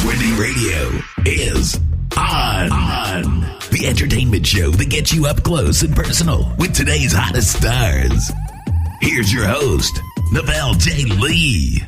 Buzzworthy Radio is on. The entertainment show that gets you up close and personal with today's hottest stars. Here's your host, Novell J. Lee.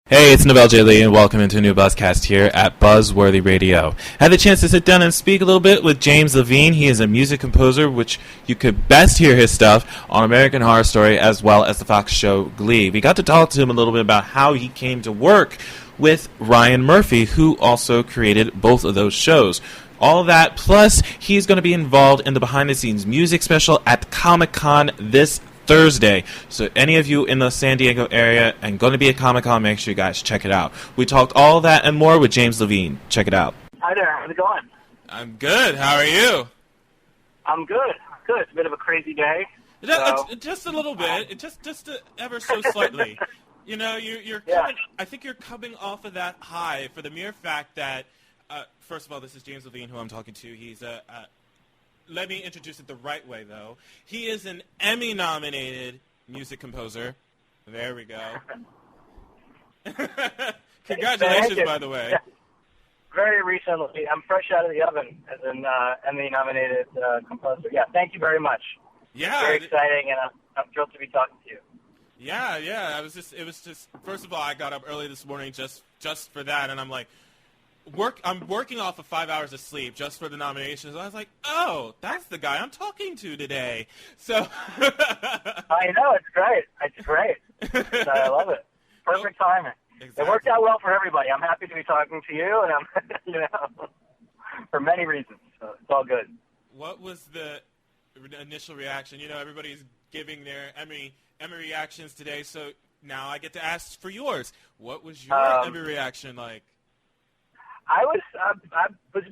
Hey, it's Novell J. Lee, and welcome into a new Buzzcast here at Buzzworthy Radio. I had the chance to sit down and speak a little bit with James Levine. He is a music composer, which you could best hear his stuff on American Horror Story as well as the Fox show Glee. We got to talk to him a little bit about how he came to work with Ryan Murphy, who also created both of those shows. All that, plus he's going to be involved in the behind-the-scenes music special at Comic-Con this Thursday. So any of you in the San Diego area and going to be at Comic-Con, make sure you guys check it out. We talked all that and more with James Levine. Check it out. Hi there. How's it going? I'm good. How are you? I'm good. Good. It's a bit of a crazy day. Just a little bit. Just ever so slightly. You know, you're coming, I think you're coming off of that high for the mere fact that, first of all, this is James Levine, who I'm talking to. He's let me introduce it the right way, though. He is an Emmy-nominated music composer. There we go. Congratulations, by the way. Yeah. Very recently. I'm fresh out of the oven as an Emmy-nominated composer. Yeah, thank you very much. Yeah. Very exciting, and I'm thrilled to be talking to you. Yeah. It was just. First of all, I got up early this morning just for that, and I'm like, I'm working off of 5 hours of sleep just for the nominations. I was like, oh, that's the guy I'm talking to today. So I know, it's great. It's great. I love it. Perfect timing. Exactly. It worked out well for everybody. I'm happy to be talking to you, and I'm, for many reasons. So it's all good. What was the initial reaction? You know, everybody's giving their Emmy reactions today, so now I get to ask for yours. What was your Emmy reaction like? I was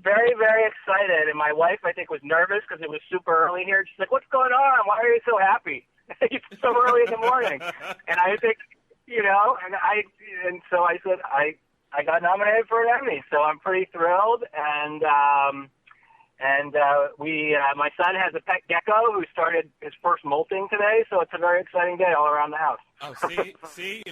very, very excited, and my wife, I think, was nervous because it was super early here. She's like, "What's going on? Why are you so happy? It's so early in the morning." And I think, and so I said, I got nominated for an Emmy, so I'm pretty thrilled. And my son has a pet gecko who started his first molting today, so it's a very exciting day all around the house. Oh, see,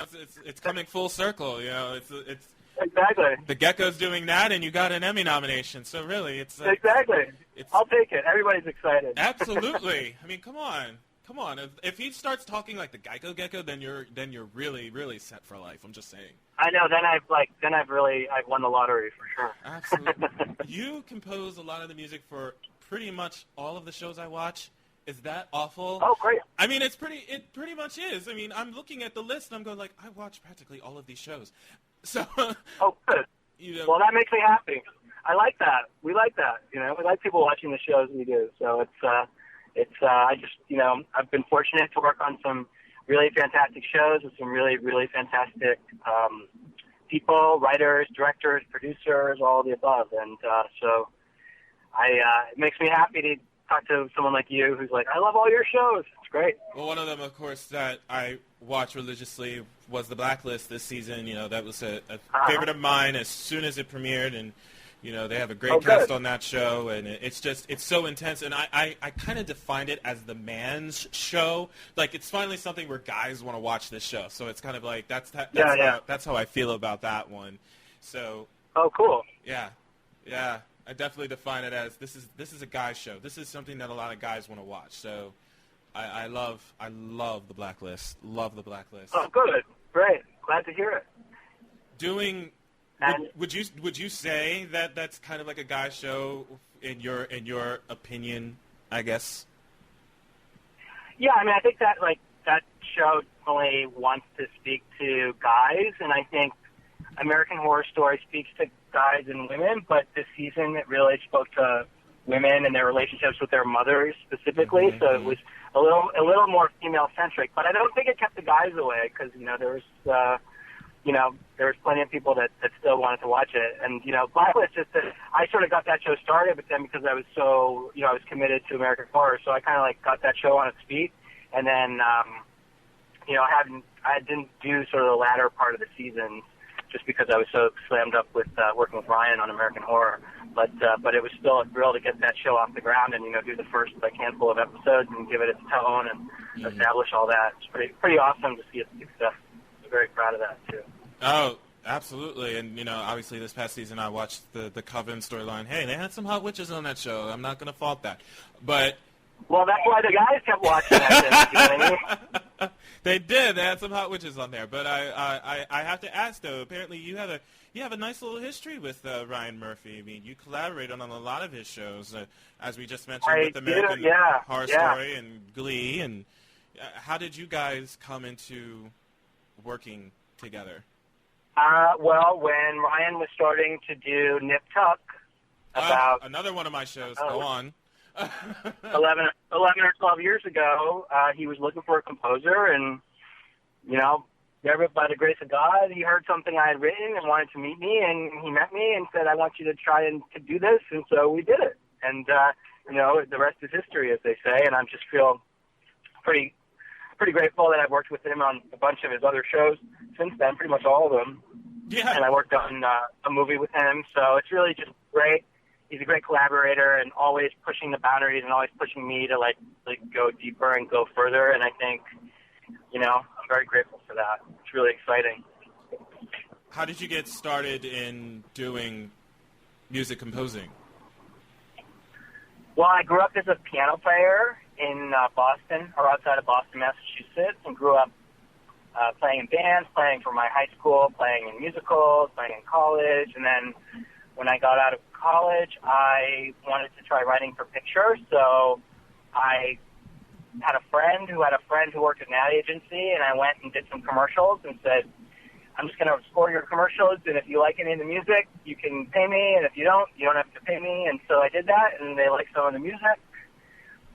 it's coming full circle. You know, it's. Exactly. The gecko's doing that, and you got an Emmy nomination. So really, it's exactly. I'll take it. Everybody's excited. Absolutely. I mean, come on. If he starts talking like the gecko, then you're really, really set for life. I'm just saying. I know. Then I've won the lottery for sure. Absolutely. You compose a lot of the music for pretty much all of the shows I watch. Is that awful? Oh, great. I mean, it pretty much is. I mean, I'm looking at the list and I'm going like, I watch practically all of these shows. So. Oh, good. Well, that makes me happy. I like that. We like that. You know, we like people watching the shows we do. So I just, I've been fortunate to work on some really fantastic shows with some really, really fantastic people, writers, directors, producers, all of the above. And so it makes me happy to talk to someone like you who's like, I love all your shows. It's great. Well, one of them, of course, that I watch religiously was The Blacklist this season. You know, that was a favorite of mine as soon as it premiered. And, you know, they have a great cast on that show. And it's so intense. And I kind of defined it as the man's show. Like, it's finally something where guys want to watch this show. So it's kind of like that's how I feel about that one. So. Oh, cool. Yeah. I definitely define it as this is a guy's show. This is something that a lot of guys want to watch. So I love The Blacklist. Love The Blacklist. Oh, good. Great. Glad to hear it. Would you say that that's kind of like a guy's show in your opinion, I guess? Yeah, I mean, I think that that show only wants to speak to guys, and I think American Horror Story speaks to guys and women, but this season it really spoke to women and their relationships with their mothers specifically. Mm-hmm. So it was a little more female centric, but I don't think it kept the guys away because there was plenty of people that still wanted to watch it. And Blacklist, I sort of got that show started with them because I was I was committed to American Horror, so I kind of got that show on its feet, and then I didn't do sort of the latter part of the season just because I was so slammed up with working with Ryan on American Horror. But it was still a thrill to get that show off the ground and do the first handful of episodes and give it its tone and establish all that. It's pretty awesome to see its success. I'm very proud of that too. Oh, Absolutely, and obviously this past season I watched the Coven storyline. Hey, they had some hot witches on that show. I'm not going to fault that, but well, that's why the guys kept watching that. You know what I mean? They did. They had some hot witches on there, but I have to ask though. Apparently, you have a nice little history with Ryan Murphy. I mean, you collaborated on a lot of his shows, as we just mentioned with American Horror Story and Glee. And how did you guys come into working together? Well, when Ryan was starting to do Nip Tuck, about another one of my shows. Go on. 11 or 12 years ago, he was looking for a composer, and by the grace of God, he heard something I had written and wanted to meet me, and he met me and said, "I want you to try and to do this," and so we did it. And the rest is history, as they say. And I just feel pretty grateful that I've worked with him on a bunch of his other shows since then, pretty much all of them. Yeah. And I worked on a movie with him, so it's really just great. He's a great collaborator and always pushing the boundaries and always pushing me to like go deeper and go further. And I think, I'm very grateful for that. It's really exciting. How did you get started in doing music composing? Well, I grew up as a piano player in Boston, or outside of Boston, Massachusetts, and grew up playing in bands, playing for my high school, playing in musicals, playing in college, and then when I got out of college, I wanted to try writing for pictures, so I had a friend who worked at an ad agency, and I went and did some commercials and said, "I'm just going to score your commercials, and if you like any of the music, you can pay me, and if you don't have to pay me." And so I did that, and they liked some of the music.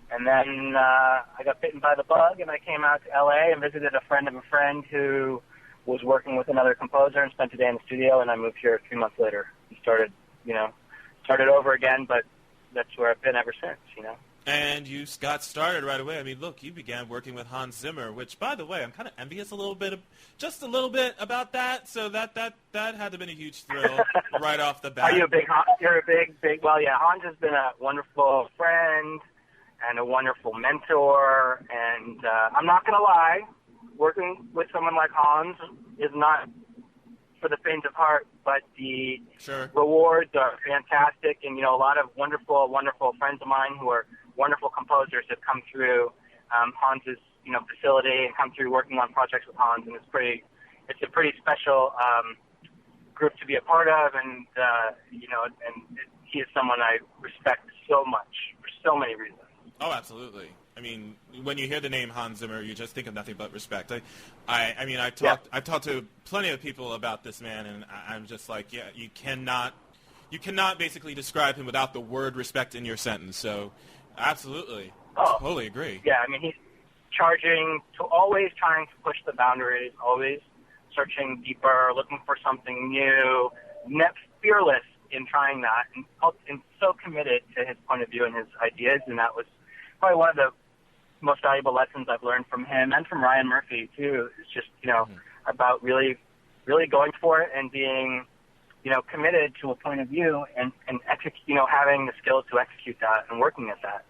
And then I got bitten by the bug, and I came out to L.A. and visited a friend of a friend who was working with another composer and spent a day in the studio, and I moved here 3 months later and started over again, but that's where I've been ever since, And you got started right away. I mean, look, you began working with Hans Zimmer, which, by the way, I'm kind of envious just a little bit about that. So that had to have been a huge thrill right off the bat. Are you a big Hans? You're a big. Well, yeah. Hans has been a wonderful friend and a wonderful mentor. And I'm not going to lie, working with someone like Hans is not for the faint of heart, but the rewards are fantastic. And a lot of wonderful friends of mine who are wonderful composers have come through Hans's facility and come through working on projects with Hans, and it's a pretty special group to be a part of, and he is someone I respect so much for so many reasons. Oh, absolutely. I mean, when you hear the name Hans Zimmer, you just think of nothing but respect. I've talked to plenty of people about this man, and I'm just like, yeah, you cannot basically describe him without the word respect in your sentence. So, absolutely, totally agree. Yeah, I mean, he's always trying to push the boundaries, always searching deeper, looking for something new, fearless in trying that, and so committed to his point of view and his ideas, and that was probably one of the most valuable lessons I've learned from him and from Ryan Murphy too. It's just about really, really going for it and being committed to a point of view and having the skills to execute that and working at that.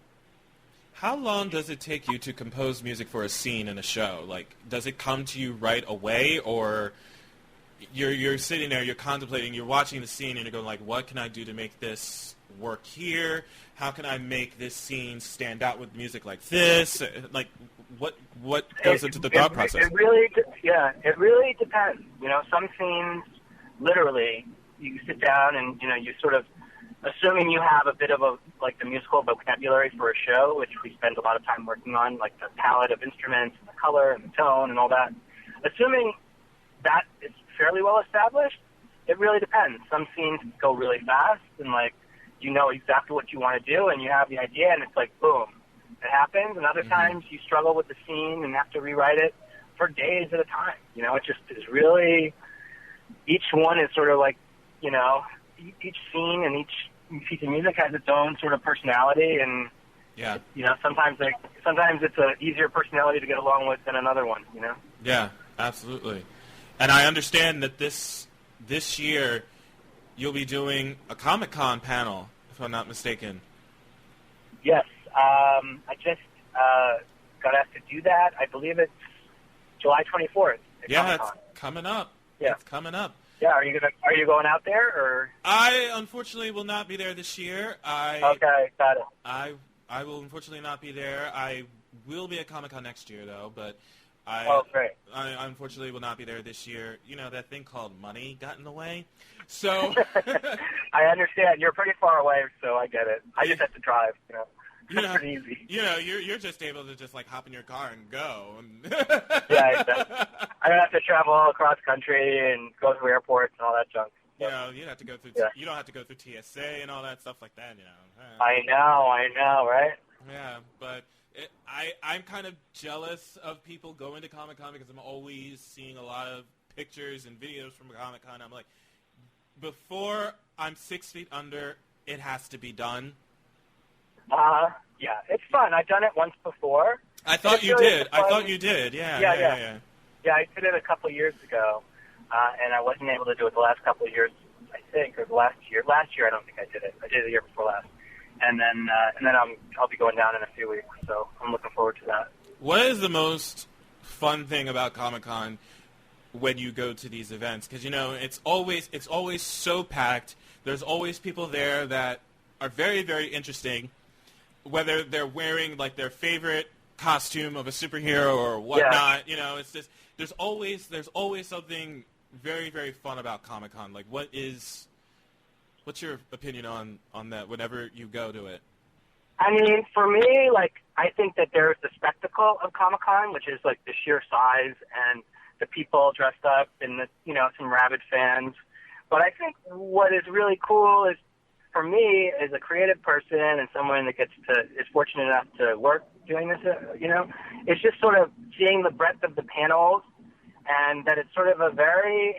How long does it take you to compose music for a scene in a show? Like, does it come to you right away, or you're sitting there, you're contemplating, you're watching the scene, and you're going like, what can I do to make this work here? How can I make this scene stand out with music like this? Like, what goes into the thought process? It really depends. Some scenes, literally, you sit down and you sort of, assuming you have a bit of the musical vocabulary for a show, which we spend a lot of time working on, like the palette of instruments and the color and the tone and all that. Assuming that is fairly well established, it really depends. Some scenes go really fast and you know exactly what you want to do and you have the idea and it's like boom, it happens. And other times you struggle with the scene and have to rewrite it for days at a time. It just is really, each one is sort of each scene and each piece of music has its own sort of personality, and sometimes it's an easier personality to get along with than another one. Yeah, absolutely. And I understand that this year you'll be doing a Comic-Con panel, if I'm not mistaken. Yes, I just got asked to do that. I believe it's July 24th. Yeah, it's coming up. Yeah. It's coming up. Yeah, are you going out there or? I unfortunately will not be there this year. Okay, got it. I will unfortunately not be there. I will be at Comic-Con next year though, but Great. I unfortunately will not be there this year. You know, that thing called money got in the way. So I understand. You're pretty far away, so I get it. I just have to drive, you know. It's pretty easy. You know, you're just able to just like hop in your car and go. Yeah, exactly. I don't have to travel all across country and go through airports and all that junk. You know, you don't have to go through. You don't have to go through TSA and all that stuff like that. You know. I know, right? Yeah, but I'm kind of jealous of people going to Comic-Con because I'm always seeing a lot of pictures and videos from Comic-Con. I'm like, before I'm 6 feet under, it has to be done. Yeah, it's fun. I've done it once before. I thought you did. Yeah. Yeah, I did it a couple years ago, and I wasn't able to do it the last couple of years, I think, or the last year. Last year, I don't think I did it. I did it the year before last. And then I'll be going down in a few weeks, so I'm looking forward to that. What is the most fun thing about Comic-Con when you go to these events? Because, you know, it's always so packed. There's always people there that are very, very interesting, whether they're wearing, like, their favorite costume of a superhero or whatnot. Yeah. You know, it's just there's always something very, very fun about Comic-Con. Like, what's your opinion on that whenever you go to it? I mean, for me, like, I think that there's the spectacle of Comic-Con, which is, like, the sheer size and the people dressed up and, some rabid fans. But I think what is really cool is, for me, as a creative person and someone that is fortunate enough to work doing this, it's just sort of seeing the breadth of the panels and that it's sort of a very,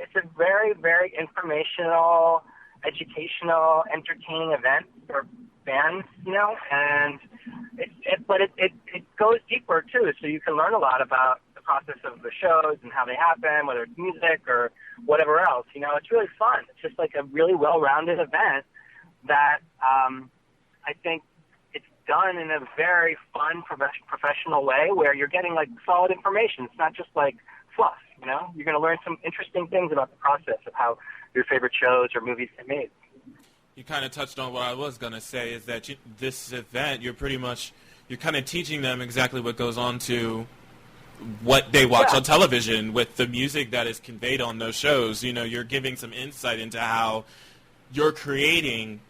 very informational, educational, entertaining event for fans, and it goes deeper too, so you can learn a lot about the process of the shows and how they happen, whether it's music or whatever else. It's really fun. It's just like a really well-rounded event that I think it's done in a very fun, professional way where you're getting like solid information. It's not just like fluff, You're going to learn some interesting things about the process of how your favorite shows or movies get made. You kind of touched on what I was going to say, is that this event, you're kind of teaching them exactly what goes on to what they watch on television with the music that is conveyed on those shows. You're giving some insight into how you're creating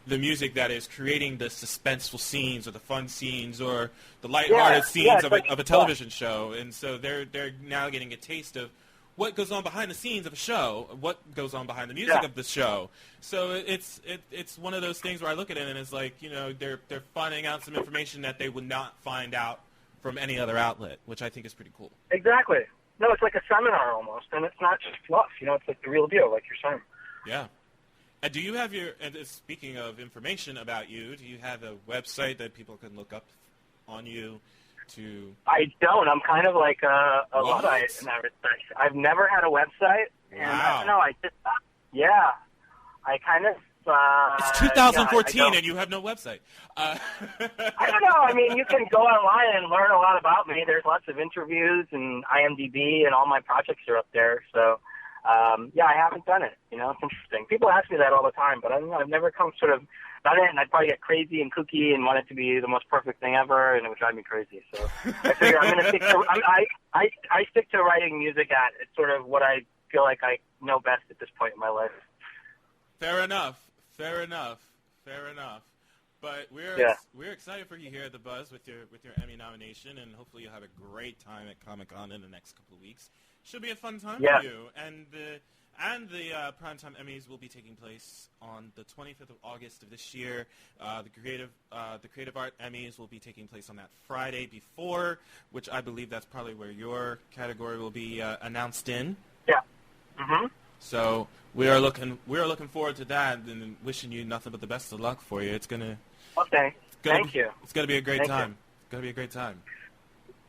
the music that is creating the suspenseful scenes or the fun scenes or the lighthearted scenes of a television show. And so they're now getting a taste of what goes on behind the scenes of a show, what goes on behind the music of the show. So it's one of those things where I look at it and it's like, they're finding out some information that they would not find out from any other outlet, which I think is pretty cool. Exactly. No, it's like a seminar almost, and it's not just fluff. It's like the real deal, like you're saying. Yeah. And do you have speaking of information about you, do you have a website that people can look up on you to? I don't. I'm kind of like a Luddite in that respect. I've never had a website. And wow. I don't know. I kind of. It's 2014 and you have no website. I don't know. I mean, you can go online and learn a lot about me. There's lots of interviews and IMDb, and all my projects are up there. So, I haven't done it. It's interesting. People ask me that all the time, but I don't know. I've never done it, and I'd probably get crazy and kooky and want it to be the most perfect thing ever, and it would drive me crazy. So I figure I'm going to stick to. I stick to writing music it's sort of what I feel like I know best at this point in my life. Fair enough. But we're excited for you here at the Buzz with your Emmy nomination, and hopefully you'll have a great time at Comic-Con in the next couple of weeks. Should be a fun time for you. And the Primetime Emmys will be taking place on the 25th of August of this year. The Creative Art Emmys will be taking place on that Friday before, which I believe that's probably where your category will be announced in. Yeah. Mm-hmm. So we are looking forward to that, and wishing you nothing but the best of luck for you. It's gonna. Okay. Thank you. It's gonna be a great time. It's gonna be a great time.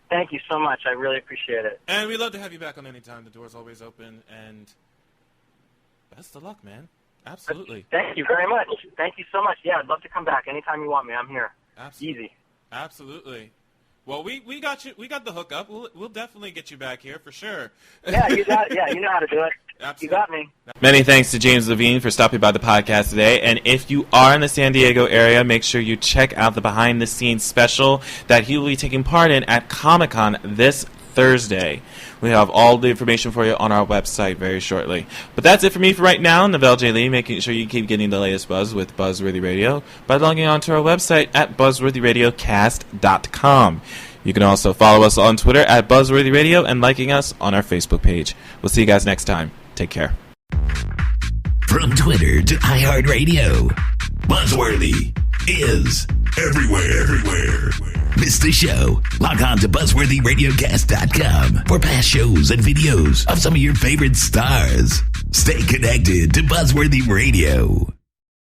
Thank you so much. I really appreciate it. And we'd love to have you back on any time. The door's always open, and best of luck, man. Absolutely. Thank you very much. Thank you so much. Yeah, I'd love to come back anytime you want me. I'm here. Absolutely. Easy. Absolutely. Well, we got you. We got the hookup. We'll definitely get you back here for sure. Yeah, you got it. Yeah, you know how to do it. You got me. Many thanks to James Levine for stopping by the podcast today. And if you are in the San Diego area, make sure you check out the behind-the-scenes special that he will be taking part in at Comic-Con this Thursday. We have all the information for you on our website very shortly. But that's it for me for right now. Novell J. Lee, making sure you keep getting the latest buzz with Buzzworthy Radio by logging on to our website at buzzworthyradiocast.com. You can also follow us on Twitter at Buzzworthy Radio and liking us on our Facebook page. We'll see you guys next time. Take care. From Twitter to iHeartRadio, Buzzworthy is everywhere. Miss the show? Log on to buzzworthyradiocast.com for past shows and videos of some of your favorite stars. Stay connected to Buzzworthy Radio.